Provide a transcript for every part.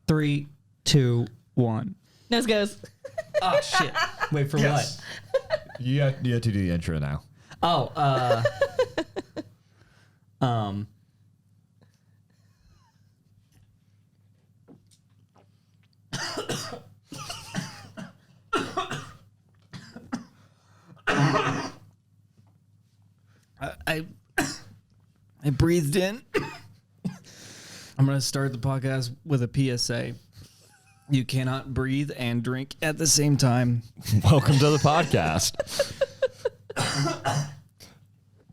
3, 2, 1. Nose goes. Oh shit! Wait for Yes. what? You have to do the intro now. Oh, I breathed in. I'm going to start the podcast with a PSA. You cannot breathe and drink at the same time. Welcome to the podcast.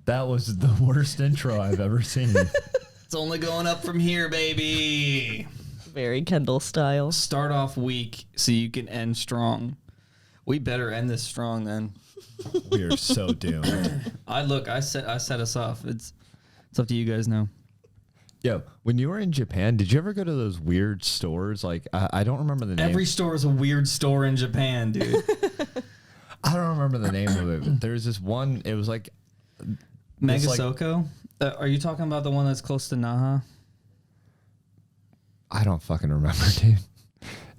That was the worst intro I've ever seen. It's only going up from here, baby. Very Kendall style. Start off weak so you can end strong. We better end this strong then. We are so doomed. I set us off. It's up to you guys now. Yo, when you were in Japan, did you ever go to those weird stores? Like, I don't remember the name. Every store is a weird store in Japan, dude. I don't remember the name of it, but there's this one. It was like Megasoko? Are you talking about the one that's close to Naha? I don't fucking remember, dude.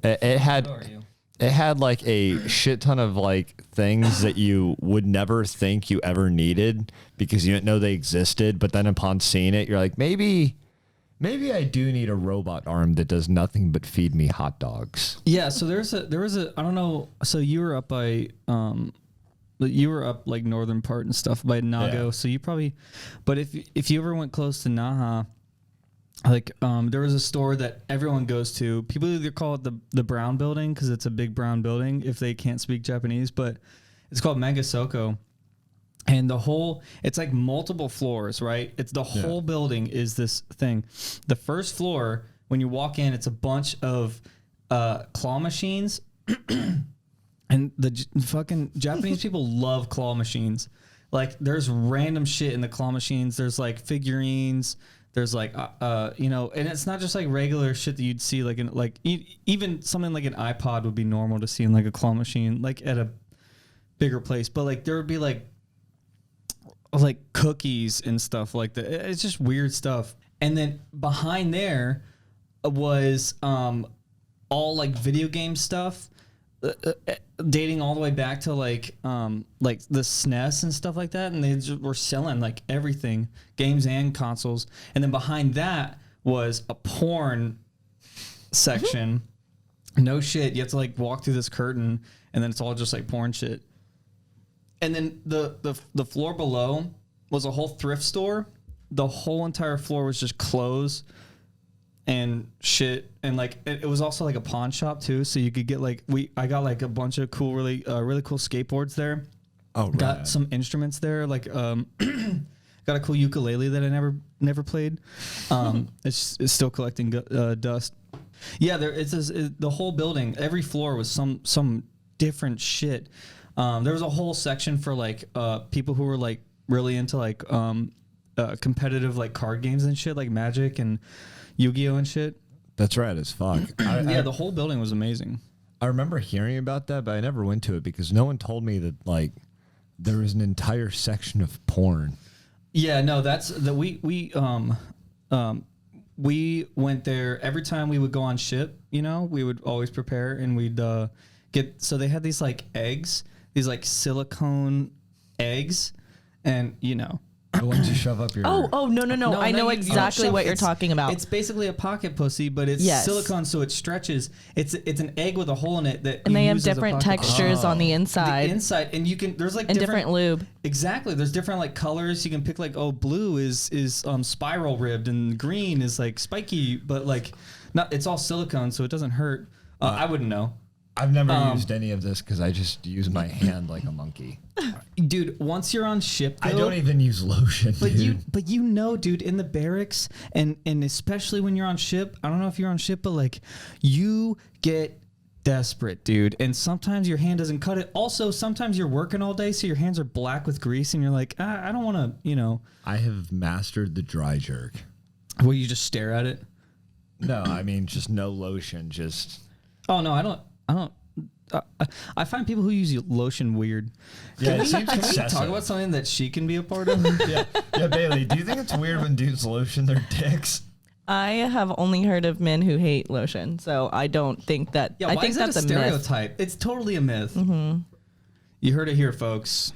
It had. Who are you? It had like a shit ton of like things that you would never think you ever needed because you didn't know they existed. But then upon seeing it, you're like, maybe I do need a robot arm that does nothing but feed me hot dogs. Yeah, so there was a I don't know. So you were up by like northern part and stuff by Nago. Yeah. So you probably, but if you ever went close to Naha, like there was a store that everyone goes to. People either call it the brown building because it's a big brown building if they can't speak Japanese, but it's called Megasoko. And it's like multiple floors, right? It's the whole building is this thing. The first floor, when you walk in, it's a bunch of claw machines. And the fucking Japanese people love claw machines. Like there's random shit in the claw machines. There's like figurines. There's like, and it's not just like regular shit that you'd see like in like even something like an iPod would be normal to see in like a claw machine, like at a bigger place. But like there would be like cookies and stuff like that. It's just weird stuff. And then behind there was all like video game stuff, dating all the way back to like the SNES and stuff like that. And they just were selling like everything, games and consoles. And then behind that was a porn section. No shit. You have to like walk through this curtain and then it's all just like porn shit. And then the floor below was a whole thrift store. The whole entire floor was just clothes and shit, and like it was also like a pawn shop too. So you could get I got like a bunch of cool, really cool skateboards there. Oh, right. Got some instruments there, like got a cool ukulele that I never played. It's still collecting dust. Yeah, the whole building, every floor was some different shit. There was a whole section for like people who were like really into like competitive like card games and shit, like Magic and Yu-Gi-Oh and shit. That's right as fuck. The whole building was amazing. I remember hearing about that, but I never went to it because no one told me that like there was an entire section of porn. Yeah, no, that's that we went there every time we would go on ship. We would always prepare and we'd so they had these like eggs, these like silicone eggs, and The ones you shove up your. Oh, no. I know exactly what you're talking about. It's basically a pocket pussy, but it's silicone, so it stretches. It's an egg with a hole in it and they have different textures on the inside. The inside, and you can there's like different lube. Exactly, there's different like colors. You can pick like blue is spiral ribbed and green is like spiky, but like not. It's all silicone, so it doesn't hurt. I wouldn't know. I've never used any of this because I just use my hand like a monkey. Dude, once you're on ship, though, I don't even use lotion, but dude. Dude, in the barracks and especially when you're on ship, I don't know if you're on ship, but like you get desperate, dude. And sometimes your hand doesn't cut it. Also, sometimes you're working all day, so your hands are black with grease, and you're like, I don't want to, I have mastered the dry jerk. Where you just stare at it. No, I mean just no lotion, just. Oh no, I don't. I find people who use lotion weird. Yeah, Can we talk about something that she can be a part of? Yeah, Baylie, do you think it's weird when dudes lotion their dicks? I have only heard of men who hate lotion, so I don't think that. Yeah, I why think is that that's a a myth. stereotype? It's totally a myth. Mm-hmm. You heard it here, folks.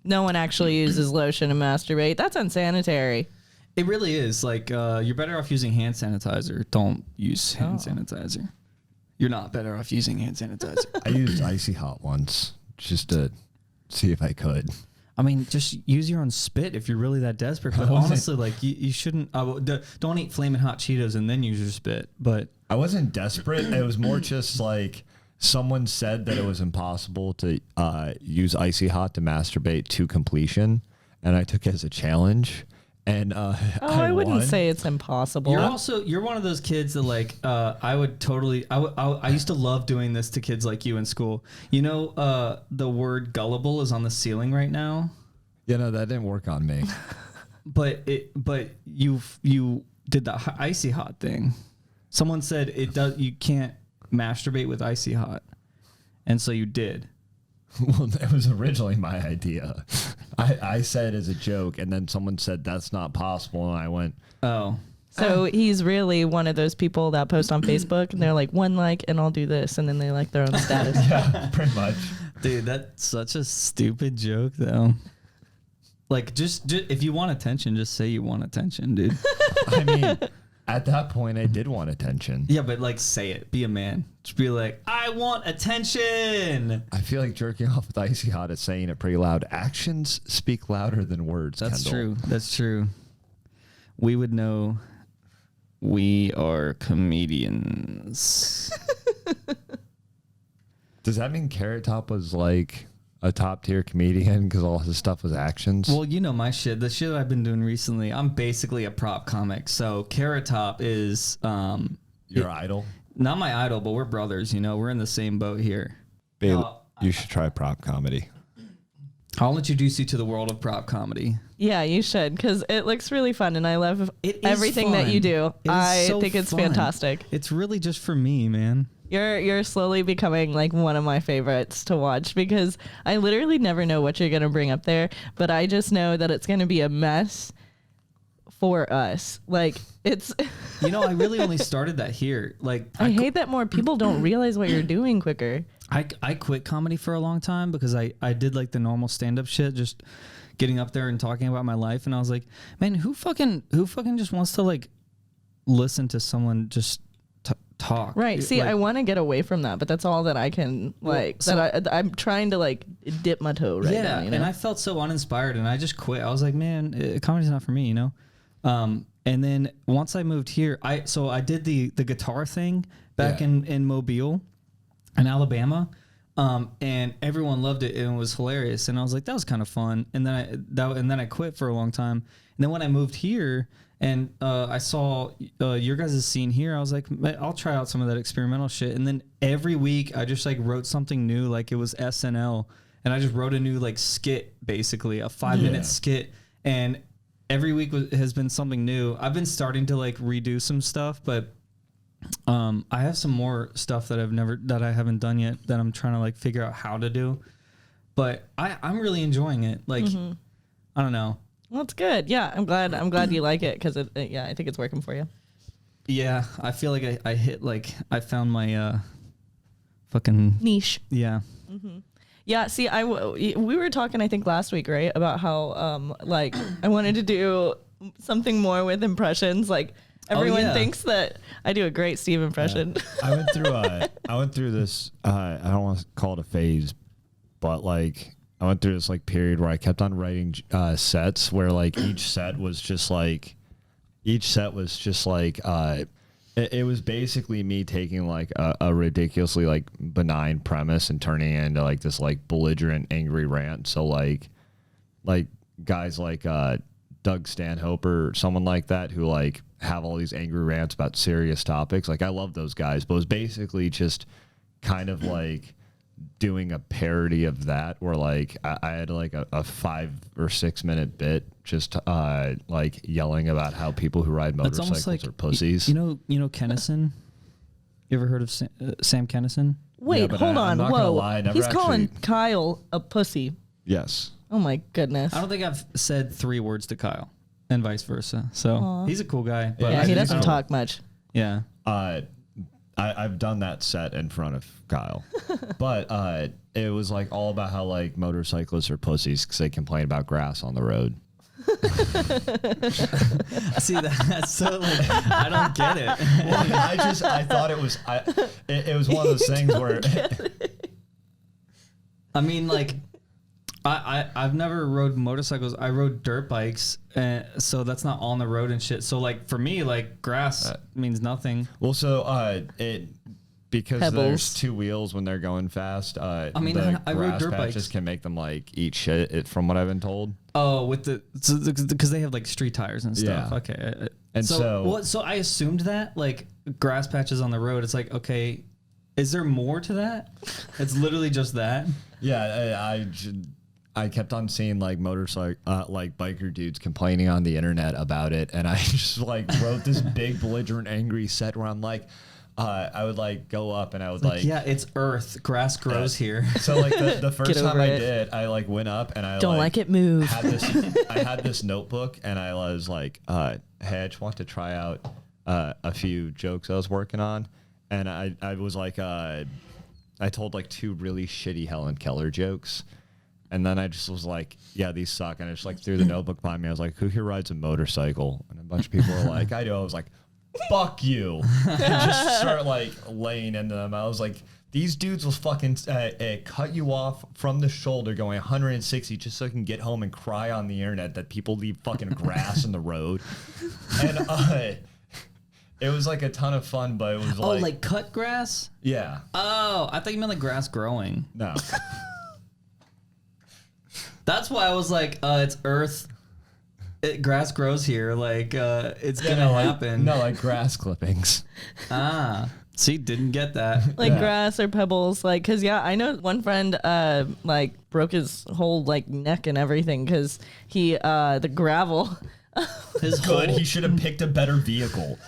No one actually uses lotion to masturbate. That's unsanitary. It really is. Like, you're better off using hand sanitizer. Don't use hand sanitizer. You're not better off using hand sanitizer. I used Icy Hot once just to see if I could. I mean, just use your own spit if you're really that desperate. But honestly, like, you shouldn't. Don't eat Flamin' Hot Cheetos and then use your spit. But I wasn't desperate. It was more just like someone said that it was impossible to use Icy Hot to masturbate to completion, and I took it as a challenge. And I wouldn't say it's impossible. You're one of those kids that like I used to love doing this to kids like you in school. You know, the word gullible is on the ceiling right now. Yeah, no, that didn't work on me. But you did the Icy Hot thing. Someone said you can't masturbate with Icy Hot, and so you did. Well, that was originally my idea. I said as a joke, and then someone said that's not possible, and I went, oh. So he's really one of those people that post on Facebook, and they're like, 1 like, and I'll do this, and then they like their own status. yeah, pretty much. Dude, that's such a stupid joke, though. Like, just if you want attention, just say you want attention, dude. I mean, at that point, I did want attention. Yeah, but like, say it. Be a man. Just be like, I want attention. I feel like jerking off with Icy Hot is saying it pretty loud. Actions speak louder than words. That's Kendall. true. That's true. We would know we are comedians. Does that mean Carrot Top was like a top tier comedian because all his stuff was actions? Well, you know my shit. The shit I've been doing recently, I'm basically a prop comic. So Carrot Top is your idol? Not my idol, but we're brothers, you know. We're in the same boat here. Babe, you should try prop comedy. I'll introduce you to the world of prop comedy. Yeah, you should, because it looks really fun, and I love everything that you do. I think it's fantastic. It's really just for me, man. You're slowly becoming like one of my favorites to watch, because I literally never know what you're going to bring up there, but I just know that it's going to be a mess for us. Like, it's you know, I really only started that here. Like, I hate that more people don't realize what you're doing quicker. I quit comedy for a long time because I did like the normal stand-up shit, just getting up there and talking about my life, and I was like, man, who fucking just wants to like listen to someone just talk? Right. See, like, I want to get away from that, but that's all that I can like. Well, so, I'm trying to like dip my toe right now. You know? And I felt so uninspired, and I just quit. I was like, man, comedy's not for me, you know. And then once I moved here, I did the guitar thing back in Mobile, in Alabama, and everyone loved it, and it was hilarious. And I was like, that was kind of fun. And then I quit for a long time. And then when I moved here, and I saw your guys' scene here, I was like, I'll try out some of that experimental shit. And then every week, I just like wrote something new, like it was SNL, and I just wrote a new like skit, basically a 5-minute skit, and every week has been something new. I've been starting to like redo some stuff, but I have some more stuff that I haven't done yet that I'm trying to like figure out how to do. But I'm really enjoying it. Like, I don't know. Well, it's good. Yeah, I'm glad you like it, because I think it's working for you. Yeah, I feel like I hit like I found my fucking niche. Yeah. Mm-hmm. Yeah, see, we were talking, I think, last week, right, about how, like, I wanted to do something more with impressions. Like, everyone thinks that I do a great Steve impression. Yeah. I went through this, I don't want to call it a phase, but, like, I went through this, like, period where I kept on writing sets where, like, each set was just, like, it was basically me taking like a ridiculously like benign premise and turning it into like this like belligerent angry rant. So like guys like Doug Stanhope or someone like that who like have all these angry rants about serious topics. Like I love those guys, but it was basically just kind of like doing a parody of that where like I had like a 5 or 6 minute bit just like yelling about how people who ride motorcycles like, are pussies. You know Kennison? You ever heard of Sam Kennison? Wait, hold on. Whoa. He's calling Kyle a pussy. Yes. Oh my goodness. I don't think I've said 3 words to Kyle. and vice versa. So he's a cool guy. But Yeah, he doesn't talk much. Yeah. I've done that set in front of Kyle, but it was like all about how like motorcyclists are pussies because they complain about grass on the road. See, that's so like, I don't get it. Well, I thought it was it was one of those things where I mean, like, I've never rode motorcycles. I rode dirt bikes, so that's not on the road and shit. So like for me, like grass means nothing. well, so because Pebbles. there's two wheels when they're going fast. I mean, I rode dirt patches bikes. can make them like eat shit. From what I've been told. Oh, with because they have like street tires and stuff. Yeah. Okay, And so I assumed that like grass patches on the road. It's like, okay, is there more to that? It's literally just that. Yeah, I kept on seeing like like biker dudes complaining on the internet about it, and I just like wrote this big belligerent angry set where I'm like, I would like go up and I would like yeah, it's earth, grass grows here. So like the first time I it. did, I like went up and I Don't like it move. I had this notebook and I was like, hey, I just want to try out a few jokes I was working on, and I was like, I told like 2 really shitty Helen Keller jokes. And then I just was like, yeah, these suck. And I just like threw the notebook behind me. I was like, who here rides a motorcycle? And a bunch of people were like, I do. I was like, fuck you. And just start like laying into them. I was like, these dudes will fucking cut you off from the shoulder going 160 just so I can get home and cry on the internet that people leave fucking grass in the road. And it was like a ton of fun, but it was like cut grass? Yeah. Oh, I thought you meant like grass growing. No. That's why I was like, it's earth. Grass grows here. Like, it's gonna happen. No, like grass clippings. See, didn't get that. Like grass or pebbles, like, cause yeah, I know one friend like broke his whole like neck and everything because he the gravel. He should have picked a better vehicle.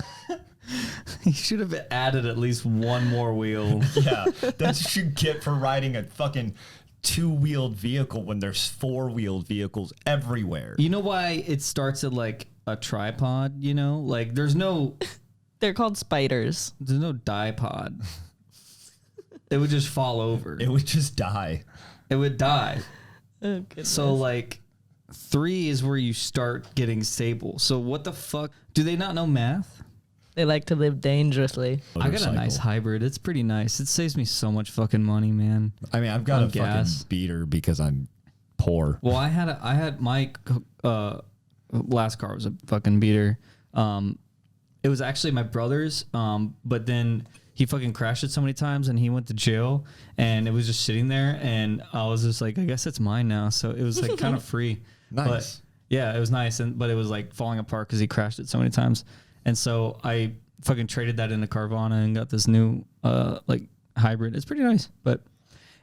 He should have added at least one more wheel. Yeah, that's what you get for riding a fucking 2-wheeled vehicle when there's 4-wheeled vehicles everywhere. You know why it starts at like a tripod? You know, like there's no They're called spiders. There's no dipod. It would just fall over. It would just die. It would die. Oh, goodness. So like 3 is where you start getting stable. So what the fuck? Do they not know math? They like to live dangerously. I got a nice hybrid. It's pretty nice. It saves me so much fucking money, man. I mean, I've got a gas. fucking beater because I'm poor. Well, I had my last car was a fucking beater. It was actually my brother's, but then he fucking crashed it so many times and he went to jail and it was just sitting there and I was just like, I guess it's mine now. So it was like kind of free. Nice. But yeah, it was nice. But it was like falling apart because he crashed it so many times. And so I fucking traded that into Carvana and got this new like hybrid. It's pretty nice, but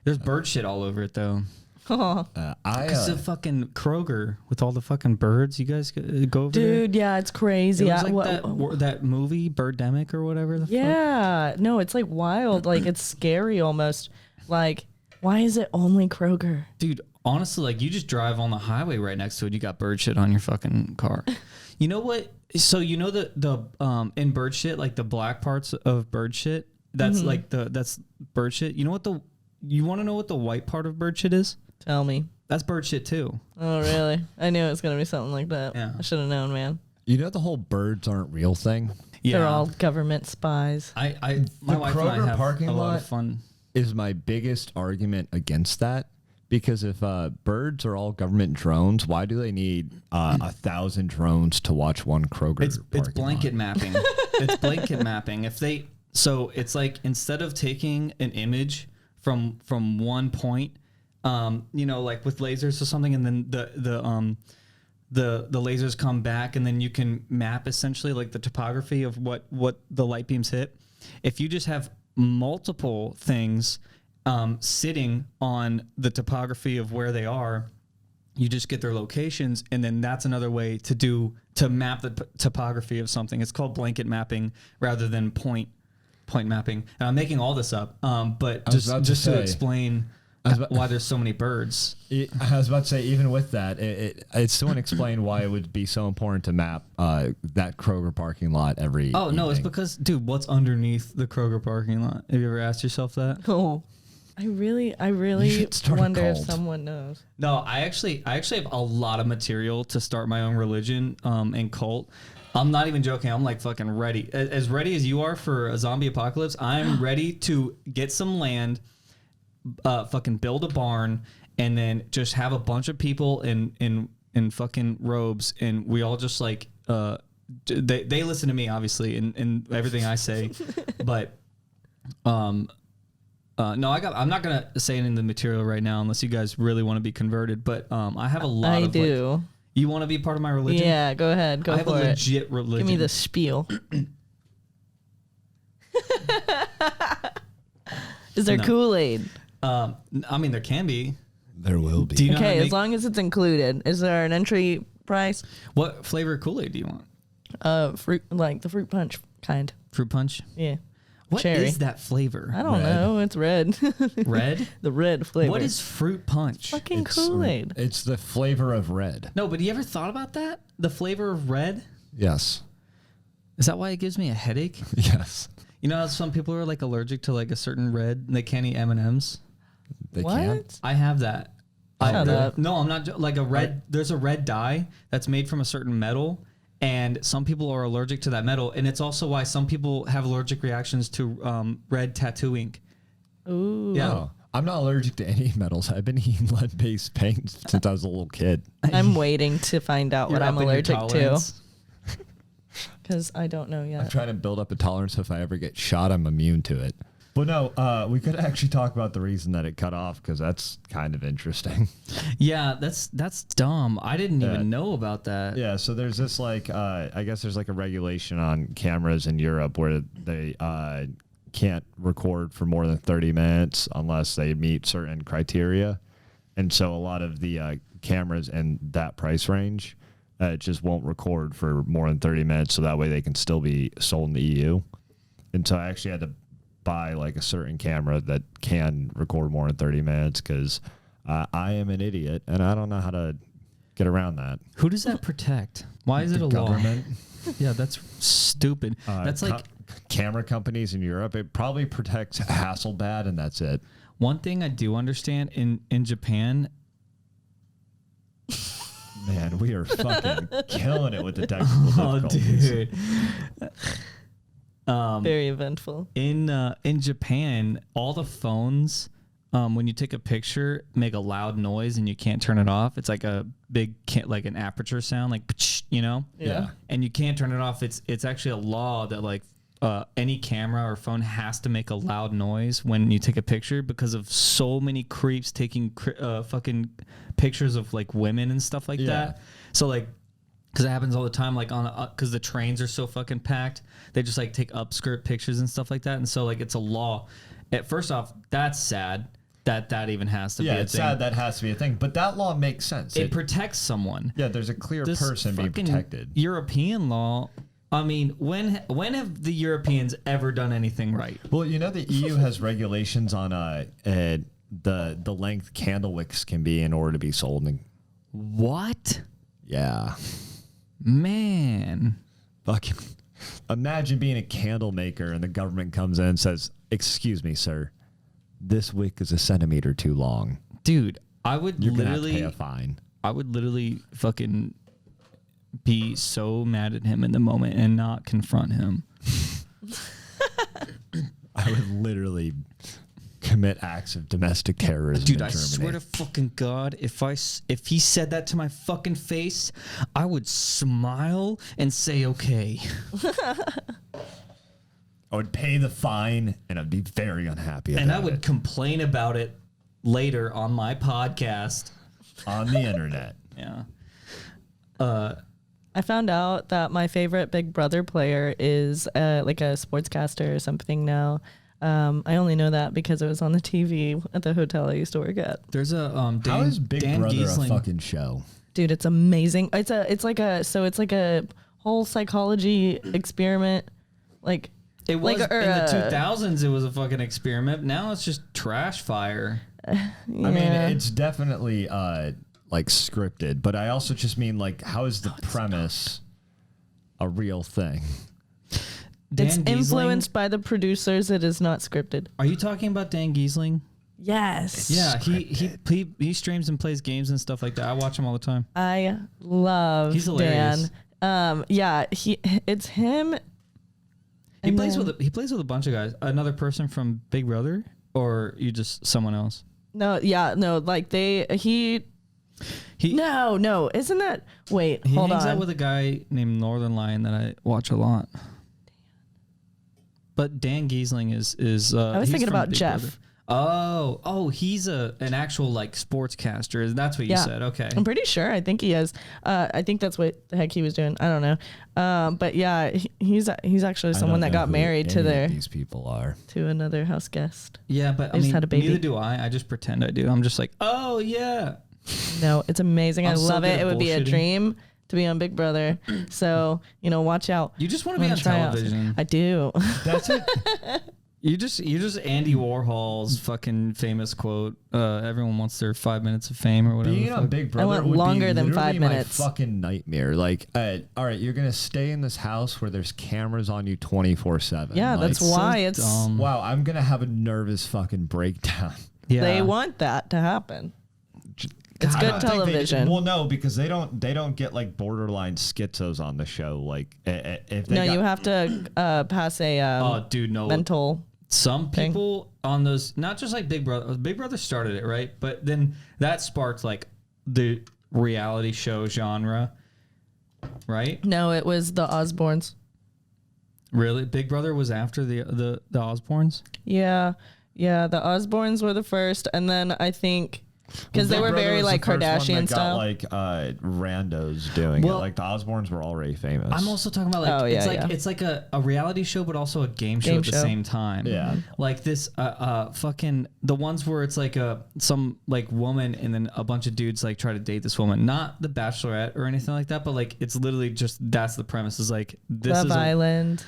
there's bird shit all over it though. It's a fucking Kroger with all the fucking birds. You guys go over there? Dude, yeah, it's crazy. It was like that movie Birdemic or whatever the fuck. Yeah, no, it's like wild. Like it's scary almost. Like, why is it only Kroger? Dude, honestly, like you just drive on the highway right next to it. You got bird shit on your fucking car. You know what? So you know the in bird shit, like the black parts of bird shit. That's like that's bird shit. You know what you want to know what the white part of bird shit is? Tell me. That's bird shit too. Oh, really? I knew it was going to be something like that. Yeah. I should have known, man. You know the whole birds aren't real thing? Yeah. They're all government spies. My The wife and I Kroger have parking a lot lot of fun. Is my biggest argument against that. Because if birds are all government drones, why do they need 1,000 drones to watch one Kroger? It's blanket mapping. It's blanket mapping. So it's like instead of taking an image from one point, you know, like with lasers or something, and then the lasers come back, and then you can map essentially like the topography of what the light beams hit. If you just have multiple things sitting on the topography of where they are, you just get their locations, and then that's another way to map the topography of something. It's called blanket mapping rather than point mapping. And I'm making all this up, but just to explain why there's so many birds. I was about to say, even with that, it's still unexplained why it would be so important to map that Kroger parking lot every. Oh no, it's evening. because, dude, what's underneath the Kroger parking lot? Have you ever asked yourself that? Oh, I really start a wonder if cult. someone knows. No, I actually have a lot of material to start my own religion and cult. I'm not even joking. I'm like fucking ready. As ready as you are for a zombie apocalypse, I'm ready to get some land, fucking build a barn, and then just have a bunch of people in fucking robes, and we all just like they listen to me obviously and everything I say, but no, I'm not gonna say it in the material right now unless you guys really want to be converted. But I have a lot. I of do. Like, you want to be part of my religion? Yeah, go ahead. Go I have for a it. legit religion. Give me the spiel. Is there No. Kool-Aid? I mean, there can be. There will be. Do you know how to Okay, make, as long as it's included. Is there an entry price? what flavor of Kool-Aid do you want? Fruit, like the fruit punch kind. Fruit punch? Yeah. What is Cherry. that flavor? I don't Red. know. It's red. Red? The red flavor. What is fruit punch? fucking It's- Kool-Aid? It's the flavor of red. No, but you ever thought about that? The flavor of red? Yes. Is that why it gives me a headache? Yes. You know how some people are like allergic to like a certain red and they can't eat M&Ms? They What? can't. I have that. Shut up. No, I'm not like a red. There's a red dye that's made from a certain metal, and some people are allergic to that metal, and it's also why some people have allergic reactions to red tattoo ink. Ooh. Yeah. No, I'm not allergic to any metals. I've been eating lead-based paint since I was a little kid. I'm waiting to find out what You're I'm up in your allergic to tolerance. because I don't know I'm yet. trying to build up a tolerance so if I ever get shot, I'm immune to it. But no, we could actually talk about the reason that it cut off because that's kind of interesting. Yeah, that's dumb. I didn't Yeah. even know about that. Yeah, so there's this like, I guess there's like a regulation on cameras in Europe where they can't record for more than 30 minutes unless they meet certain criteria. And so a lot of the cameras in that price range just won't record for more than 30 minutes so that way they can still be sold in the EU. And so I actually had to buy like a certain camera that can record more than 30 minutes because I am an idiot and I don't know how to get around that. Who does that protect? Why is it a Government. law? Yeah, that's stupid. That's like camera companies in Europe. It probably protects Hasselblad and that's it. one thing I do understand in Japan. Man, we are fucking killing it with the technical Oh, difficulties. dude. Very eventful. In Japan, all the phones, when you take a picture, make a loud noise and you can't turn it off. It's like a big, like an aperture sound, like, you know? Yeah. And you can't turn it off. It's actually a law that like any camera or phone has to make a loud noise when you take a picture because of so many creeps taking fucking pictures of like women and stuff like that. So like, because it happens all the time, like on because the trains are so fucking packed, they just like take upskirt pictures and stuff like that, and so like it's a law. First off, that's sad that even has to be a it's thing. sad that has to be a thing, but that law makes sense. It protects someone. Yeah, there's a clear This person being fucking protected. European law. I mean, when have the Europeans ever done anything right? Well, you know the EU has regulations on the length candle wicks can be in order to be sold. And, What? yeah. Man. Fucking imagine being a candle maker and the government comes in and says, "Excuse me, sir, this wick is a centimeter too long. Dude, I would You're gonna have to literally pay a fine." I would literally fucking be so mad at him in the moment and not confront him. I would literally commit acts of domestic terrorism. Dude, in I Germany. swear to fucking God, if he said that to my fucking face, I would smile and say okay. I would pay the fine and I'd be very unhappy about And I would it complain about it later on my podcast. on the internet. Yeah. I found out that my favorite Big Brother player is like a sportscaster or something now. I only know that because it was on the TV at the hotel I used to work at. There's a How is Big Dan Brother Giesling. a fucking show? Dude, it's amazing. It's like a whole psychology experiment. Like It was Like, or, in the 2000s. It was a fucking experiment. Now it's just trash fire. I mean, it's definitely like scripted, but I also just mean like, how is the premise a real thing? It's influenced by the producers. It is not scripted. Are you talking about Dan Giesling? Yes. Yeah, he streams and plays games and stuff like that. I watch him all the time. I love He's hilarious. Dan. Yeah, it's him. He plays with a bunch of guys. Another person from Big Brother, or you just someone else? No, like no, isn't that? Wait, He hold hangs on. out with a guy named Northern Lion that I watch a lot. But Dan Giesling is I was he's thinking from about Big Jeff. Brother. Oh, he's an actual like sportscaster. That's what you said. Okay. I'm pretty sure. I think he is. I think that's what the heck he was doing. I don't know. But yeah, he's actually someone that got married to these people are to another house guest. Yeah, but They just had a baby. neither do I. I just pretend I do. I'm just like, oh yeah. No, it's amazing. I I'm so love good it. at It would be a bullshitting. dream to be on Big Brother. So, watch out. You just want to be I'm on gonna try out. television. I do. that's it. You just Andy Warhol's fucking famous quote. Everyone wants their 5 minutes of fame or whatever. Being on Big Brother want would longer be than literally 5 my minutes. fucking nightmare. Like, all right, you're gonna stay in this house where there's cameras on you 24/7. Yeah, like, that's why it's. dumb. wow. I'm gonna have a nervous fucking breakdown. Yeah. They want that to happen. It's I good don't think television. well, no, because they don't get like borderline schizos on the show. Like, if they No, got, you have to pass a Oh, dude, no. mental. Some people on those, not just like Big Brother. Big Brother started it, right? But then that sparked like the reality show genre, right? No, it was the Osbournes. Really, Big Brother was after the Osbournes. Yeah, the Osbournes were the first, and then I think because Well, they were Big Brother very was like the first one Kardashian that style. Got, like randos doing Well- it. Like the Osbournes were already famous. I'm also talking about like Oh, it's yeah, like yeah. it's like a reality show, but also a game show Game at the show. same time. Yeah. like this fucking the ones where it's like some like woman and then a bunch of dudes like try to date this woman, not The Bachelorette or anything like that, but like it's literally just that's the premise. Is like this Love is Island.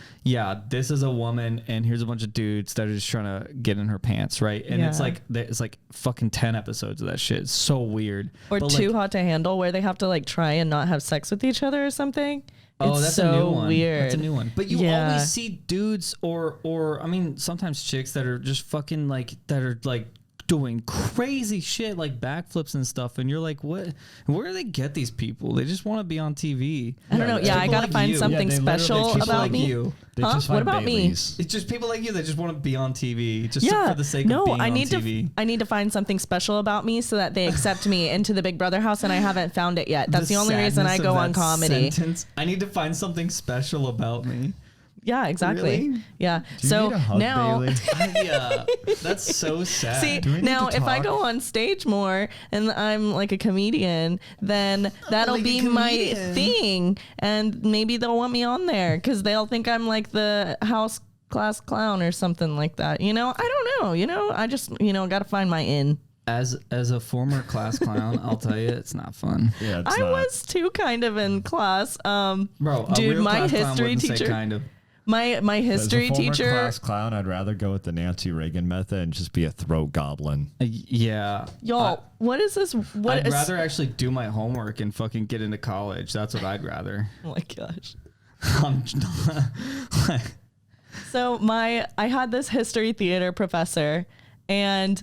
this is a woman and here's a bunch of dudes that are just trying to get in her pants, right? And it's Yeah. like fucking 10 episodes of that shit. It's so weird. Or But, Too like, Hot to Handle, where they have to like try and not have sex with each other or something. Oh, It's that's so a new one. weird. That's a new one. But you Yeah. always see dudes or I mean sometimes chicks that are just fucking like that are like doing crazy shit like backflips and stuff, and you're like, what? Where do they get these people? They just want to be on TV. I don't know. Yeah, I People gotta like find you. something Yeah, they literally special people about like me. you. They Huh? just What find about me? Baileys. It's just people like you that just want to be on TV just Yeah, for the sake no, of being I on need TV. I need to find something special about me so that they accept me into the Big Brother house, and I haven't found it yet. That's the only reason I sadness go of on that comedy. sentence. I need to find something special about me. Yeah, exactly. Really? Yeah. Do you so need a hug, now, Bailey? Yeah, that's so sad. see, Do we need now to if I talk? go on stage more and I'm like a comedian, then that'll Like a be my comedian. thing, and maybe they'll want me on there because they'll think I'm like the house class clown or something like that. I don't know. I just got to find my in. As a former class clown, I'll tell you, it's not fun. Yeah, it's I not. was too kind of in class. Bro, a Dude, real my class clown history wouldn't say teacher. kind of. My history As a former teacher. class clown, I'd rather go with the Nancy Reagan method and just be a throat goblin. Yeah. Y'all, what is this? What I'd is? rather actually do my homework and fucking get into college. That's what I'd rather. Oh my gosh. I'm not- So I had this history theater professor, and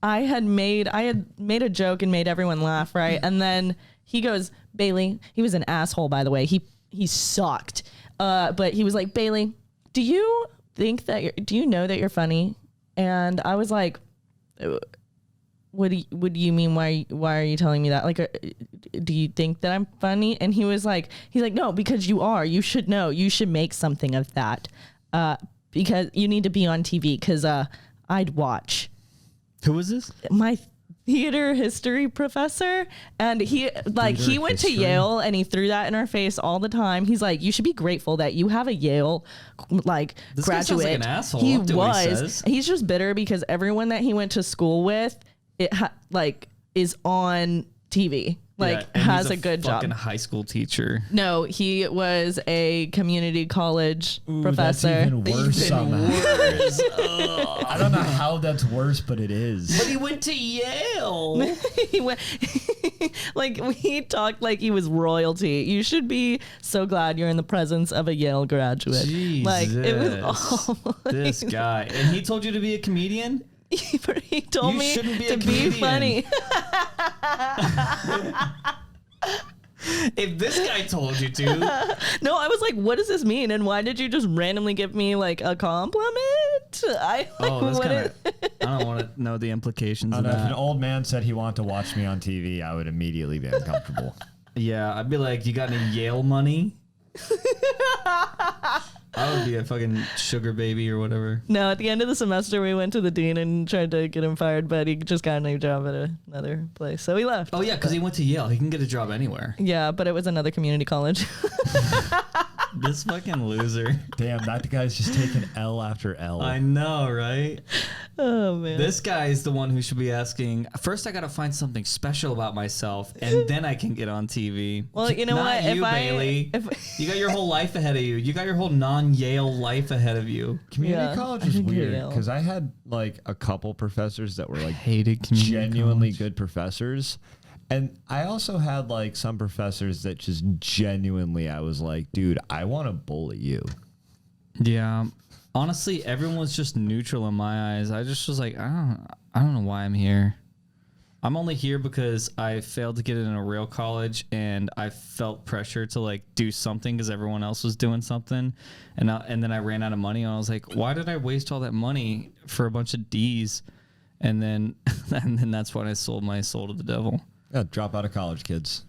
I had made a joke and made everyone laugh, right? And then he goes, Baylie, he was an asshole, by the way. He sucked. But he was like, Baylie, do you know that you're funny? And I was like, what do you mean? Why are you telling me that? Like, do you think that I'm funny? And he's like, no, because you are. You should know. You should make something of that. Because you need to be on TV. Because I'd watch. Who was this? My theater history professor, and he went to history? Yale, and he threw that in our face all the time. He's like, you should be grateful that you have a Yale This guy graduate. sounds like an asshole. He I'll do what he was. says. He's just bitter because everyone that he went to school with, is on TV. like and has he's a good job. fucking high school teacher. No, he was a community college professor. That's even worse somehow. Worse. I don't know how that's worse, but it is. But he went to Yale. He went like he talked like he was royalty. You should be so glad you're in the presence of a Yale graduate. Jesus. Like it was all This guy. And he told you to be a comedian? he told You me shouldn't be a to be comedian. funny. If this guy told you to. No, I was like, what does this mean? And why did you just randomly give me like a compliment? I That's kind wouldn't. of. I don't want to know the implications I of don't know, if an that. old man said he wanted to watch me on TV, I would immediately be uncomfortable. Yeah, I'd be like, you got any Yale money? I would be a fucking sugar baby or whatever. No, at the end of the semester, we went to the dean and tried to get him fired, but he just got a new job at another place. So he left. Oh, yeah, because he went to Yale. He can get a job anywhere. Yeah, but it was another community college. This fucking loser. Damn, that guy's just taking L after L. I know, right? Oh, man. This guy is the one who should be asking, first I got to find something special about myself, and then I can get on TV. Well, you know Not what? you, Baylie. You got your whole life ahead of you. You got your whole non-Yale life ahead of you. Community Yeah, college I was think weird Yale. because I had like a couple professors that were like Hated genuinely good professors. And I also had like some professors that just genuinely, I was like, dude, I want to bully you. Yeah. Honestly, everyone was just neutral in my eyes. I just was like, I don't know why I'm here. I'm only here because I failed to get in a real college and I felt pressure to like do something because everyone else was doing something. And then I ran out of money and I was like, why did I waste all that money for a bunch of D's? And then that's when I sold my soul to the devil. Yeah, drop out of college, kids.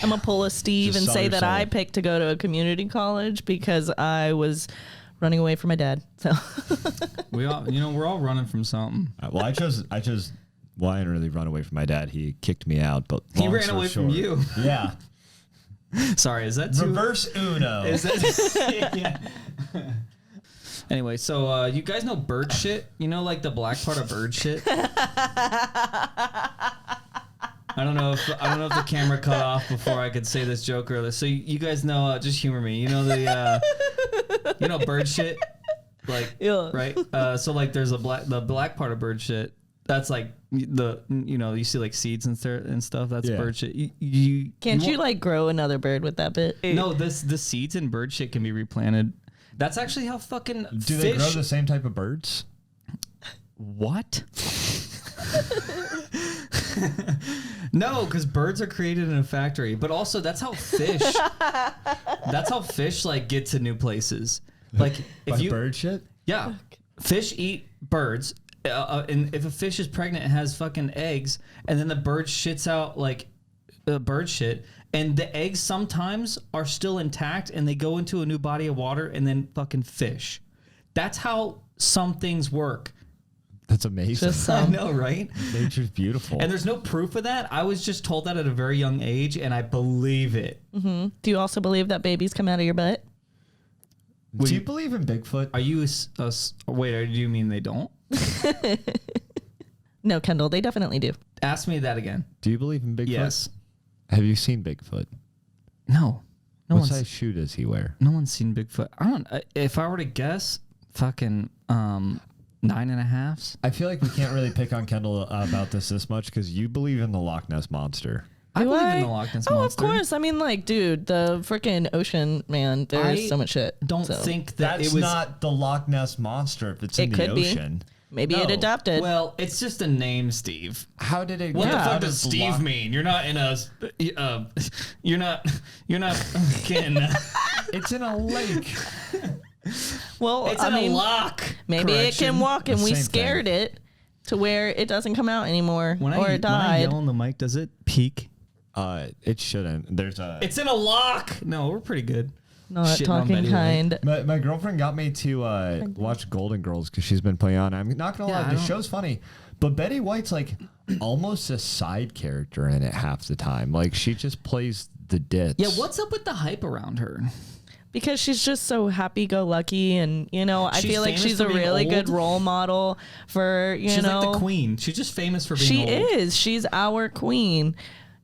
I'm going to pull a Steve Just and sell say your that soul. I picked to go to a community college because I was running away from my dad. So We're all running from something. Well, I chose. Well, I didn't really run away from my dad. He kicked me out, but He long ran story away short- from you. Yeah. Sorry, is that too... Reverse Uno. Is that... yeah. Anyway, so you guys know bird shit? You know, like the black part of bird shit? I don't know if the camera cut off before I could say this joke earlier. So you guys know, just humor me. You know the bird shit, like Yeah. right? So like there's the black part of bird shit. That's like you see like seeds and stuff. That's Yeah. bird shit. can't you won't- like grow another bird with that bit? No, the seeds in bird shit can be replanted. That's actually how fucking Do fish. they grow the same type of birds? What? No, because birds are created in a factory. But also, that's how fish. That's how fish like get to new places. Like By if you, bird shit? yeah, fish eat birds. And if a fish is pregnant, it has fucking eggs, and then the bird shits out like bird shit, and the eggs sometimes are still intact, and they go into a new body of water, and then fucking fish. That's how some things work. That's amazing. Just I know, right? Nature's beautiful. And there's no proof of that. I was just told that at a very young age, and I believe it. Do you also believe that babies come out of your butt? Do you believe in Bigfoot? Are you wait? Do you mean they don't? No, Kendall, they definitely do. Ask me that again. Do you believe in Bigfoot? Yes. Have you seen Bigfoot? No. What size shoe does he wear? No one's seen Bigfoot. I don't. If I were to guess, fucking 9.5s. I feel like we can't really pick on Kendall about this much because you believe in the Loch Ness Monster. I Do believe in the Loch Ness Oh, monster. of course. I mean, like, dude, the freaking ocean, man. There's I so much shit. Don't So, think that That's it was not the Loch Ness Monster if it's in It the could be. ocean. maybe it No. adapted. Well, it's just a name, Steve. How did it? What get the out fuck of does Steve Loch- mean? You're not in a. You're not fucking. It's in a lake. well, It's I in mean, a lock. maybe it can Correction. walk, and The we same scared it to where it doesn't come out anymore, When or I it died. yell on the mic, does it peak? It shouldn't. There's a. It's in a lock. No, we're pretty good. Not Shitting on talking Betty kind. My girlfriend got me to watch Golden Girls because she's been playing on. I'm not gonna Yeah, lie, I the don't- show's funny, but Betty White's like almost a side character in it half the time. Like she just plays the ditz. Yeah, what's up with the hype around her? Because she's just so happy-go-lucky, and I She's feel like famous she's for a being really good old? role model for She's like the queen. She's just famous for being She old. is. She's our queen.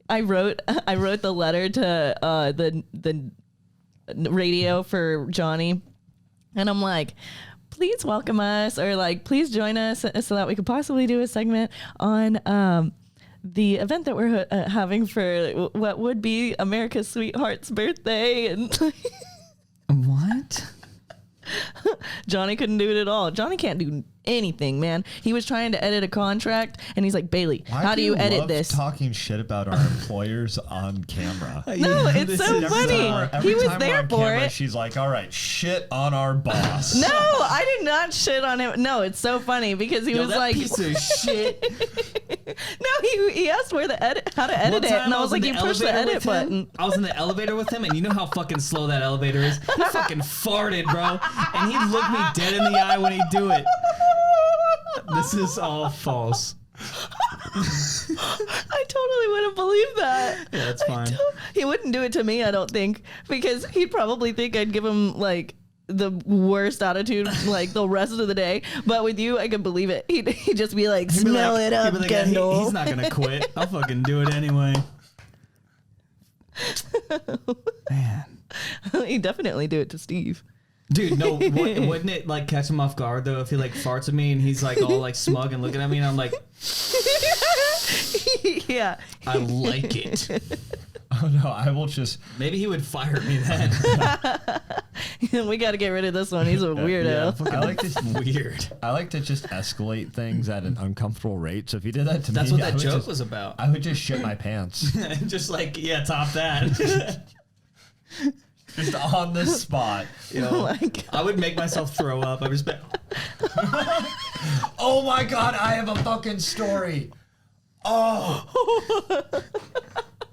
I wrote the letter to the radio for Johnny, and I'm like, please welcome us, or like, please join us so that we could possibly do a segment on the event that we're having for what would be America's Sweetheart's birthday. And What? Johnny couldn't do it at all. Johnny can't do anything, man. He was trying to edit a contract, and he's like, Baylie, how do you edit this? Talking shit about our employers on camera. No, it's so funny. He was there for it. She's like, all right, shit on our boss. No, I did not shit on him. No, it's so funny because he was that like, piece of shit. no, he asked how to edit it, and I was like, you push the edit button. I was in the elevator with him, and you know how fucking slow that elevator is. He fucking farted, bro, and he looked me dead in the eye when he do it. This is all false. I totally wouldn't believe that. Yeah, that's fine. He wouldn't do it to me, I don't think, because he'd probably think I'd give him like the worst attitude like the rest of the day. But with you, I could believe it. He'd just be like, smell it up, Kendall. He's not gonna quit. I'll fucking do it anyway. Man. He'd definitely do it to Steve. Dude, no, wouldn't it like catch him off guard though if he like farts at me and he's like all like smug and looking at me and I'm like, yeah, I like it. Oh no, I will just. Maybe he would fire me then. We got to get rid of this one. He's a weirdo. Yeah, I like this weird. I like to just escalate things at an uncomfortable rate. So if you did that to me, that's what that joke was about. I would just shit my pants. Just like, yeah, top that. Just on the spot. You know, I would make myself throw up. I was. Oh my god, I have a fucking story. Oh.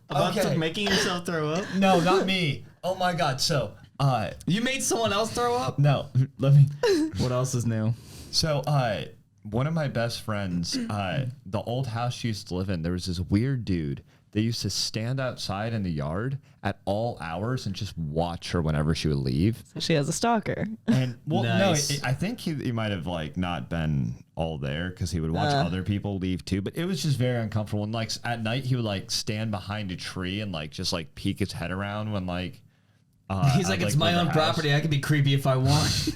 About making yourself throw up? No, not me. Oh my god. So, you made someone else throw up? No, let me. What else is new? So, one of my best friends, the old house she used to live in, there was this weird dude that used to stand outside in the yard at all hours and just watch her whenever she would leave. So she has a stalker. And well, nice. No, I think he might have like not been all there because he would watch other people leave too. But it was just very uncomfortable. And like at night, he would like stand behind a tree and like just like peek his head around when like. He's like, it's my own property. I can be creepy if I want.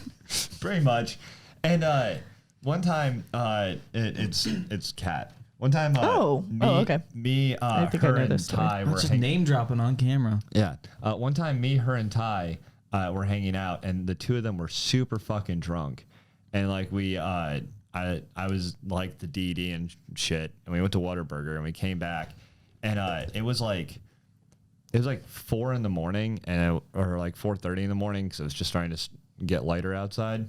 Pretty much. And one time, it's Cat. One time, okay. Me, I think I her, know and this story. Ty were just name dropping on camera. Yeah. One time, me, her, and Ty were hanging out, and the two of them were super fucking drunk, and like I was like the DD and shit, and we went to Whataburger, and we came back, and it was like 4 in the morning, or like 4:30 in the morning, because it was just starting to get lighter outside,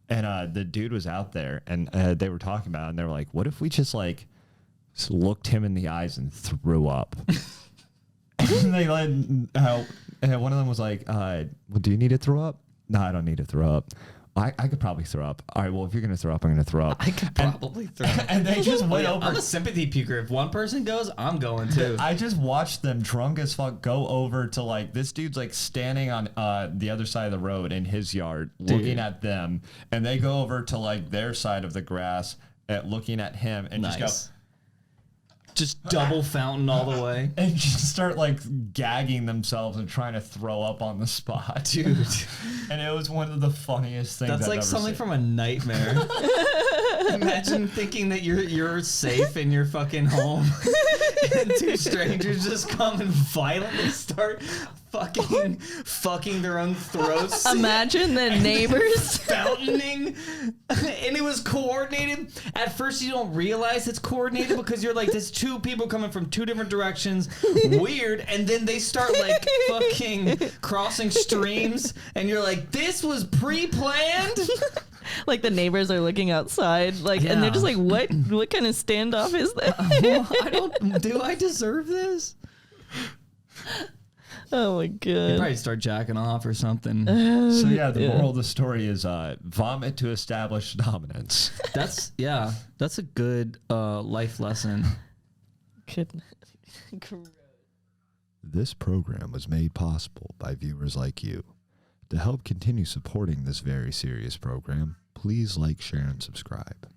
and the dude was out there, and they were talking about it, and they were like, "What if we just like." Looked him in the eyes and threw up. And they and one of them was like, well, do you need to throw up? No, I don't need to throw up. I could probably throw up. All right, well, if you're going to throw up, I'm going to throw up. I could probably throw up. And they just went over. I'm a sympathy puker. If one person goes, I'm going too. I just watched them drunk as fuck go over to like, this dude's like standing on the other side of the road in his yard looking at them. And they go over to like their side of the grass looking at him and just go. Just double fountain all the way. And just start like gagging themselves and trying to throw up on the spot. Dude. And it was one of the funniest things That's I've like ever something seen. from a nightmare. Imagine thinking that you're safe in your fucking home. And two strangers just come and violently start fucking their own throats. Imagine the neighbors fountaining, and it was coordinated. At first, you don't realize it's coordinated because you're like, there's two people coming from two different directions. Weird. And then they start like fucking crossing streams, and you're like, this was pre-planned. Like the neighbors are looking outside, like, and they're just like, "What kind of standoff is that?" Do I deserve this? Oh my god! You probably start jacking off or something. So yeah, the moral of the story is vomit to establish dominance. That's a good life lesson. This program was made possible by viewers like you. To help continue supporting this very serious program, please like, share, and subscribe.